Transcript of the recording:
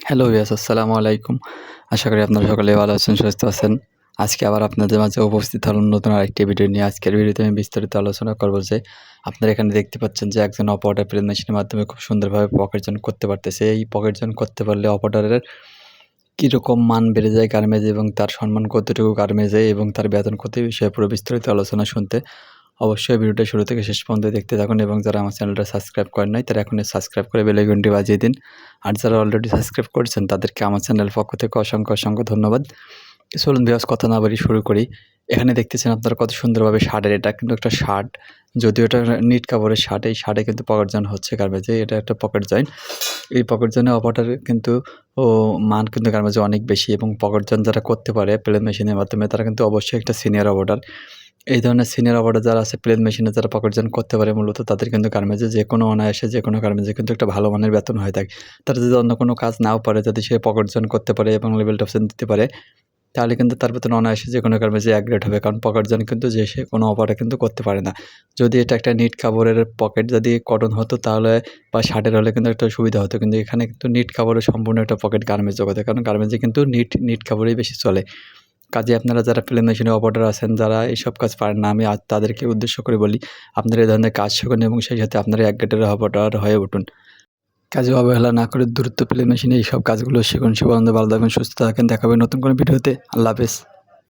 Hello viewers, আসসালামু আলাইকুম। আশা করি আপনারা সকলে ভালো আছেন, সুস্থ আছেন। আজকে আবার আপনাদের মাঝে উপস্থিত হলাম নতুন আরেকটি ভিডিও নিয়ে। আজকের ভিডিওতে আমি বিস্তারিত আলোচনা করব যে আপনারা এখানে দেখতে পাচ্ছেন যে একজন অপারেটর প্লেন মেশিনের মাধ্যমে খুব সুন্দরভাবে পকেটজন করতে পারতেছে। এই পকেটজন করতে পারলে অপারেটরের কীরকম মান বেড়ে যায় গার্মেজে এবং তার সম্মান কতটুকু গার্মেজে এবং তার বেতন কত, এই বিষয়ে পুরো বিস্তারিত আলোচনা শুনতে অবশ্যই ভিডিওটা শুরু থেকে শেষ পর্যন্ত দেখতে থাকুন এবং যারা আমার চ্যানেলটা সাবস্ক্রাইব করেন নাই তারা এখনই সাবস্ক্রাইব করে বেল আইকনটি বাজিয়ে দিন। আর যারা অলরেডি সাবস্ক্রাইব করেছেন তাদেরকে আমার চ্যানেল পক্ষ থেকে অসংখ্য ধন্যবাদ। চলুন ভিউয়ার্স, কথা না বাড়িয়ে শুরু করি। এখানে দেখতেছেন আপনারা কত সুন্দরভাবে শার্টের, এটা কিন্তু একটা শার্ট, যদিও এটা নিট কাপড়ের শার্ট। এই শার্টে কিন্তু পকেট জয়েন হচ্ছে গার্মেজে, এটা একটা পকেট জয়েন। এই পকেট জয়েনের অপারেটর কিন্তু মান কিন্তু গার্মেজে অনেক বেশি এবং পকেট জয়েন যারা করতে পারে প্লেন মেশিনের মাধ্যমে তারা কিন্তু অবশ্যই একটা সিনিয়র অপারেটর। এই ধরনের সিনিয়র অপারেটর যারা আছে প্লেন মেশিনে যারা পকেট জয়েন করতে পারে, মূলত তাদের কিন্তু গার্মেজে যেকোনো অনায়াসে যেকোনো গার্মেজে কিন্তু একটা ভালো মানের বেতন হয়ে থাকে। তারা যদি অন্য কোনো কাজ নাও পারে, যদি সে পকেট জয়েন করতে পারে এবং লেভেল টপসেন দিতে পারে, তাহলে কিন্তু তার বেতন অনায়াসে যেকোনো গার্মেজে এক গ্রেড হবে। কারণ পকেট জয়েন কিন্তু যে সে কোনো অপারেটর কিন্তু করতে পারে না। যদি এটা একটা নিট কাপড়ের পকেট যদি কটন হতো তাহলে বা শার্টের হলে কিন্তু একটা সুবিধা হতো। কিন্তু এখানে কিন্তু নিট কাপড়ের সম্পূর্ণ একটা পকেট গার্মেজ জগতে, কারণ গার্মেজে কিন্তু নিট কাপড়ই বেশি চলে। কাজে আপনারা যারা প্লেন মেশিনের অপারেটর আছেন, যারা এইসব কাজ পারেন না, আমি আজ তাদেরকে উদ্দেশ্য করে বলি, আপনারা এই ধরনের কাজ শিখুন এবং সেই সাথে আপনারা এক গ্রেডের অপারেটর হয়ে উঠুন। কাজে অবহেলা না করে দ্রুত প্লেন মেশিনে এইসব কাজগুলো শিখুন। সে পর্যন্ত ভালো থাকবেন, সুস্থ থাকেন। দেখা হবে নতুন কোনো ভিডিওতে। আল্লাহ হাফেজ।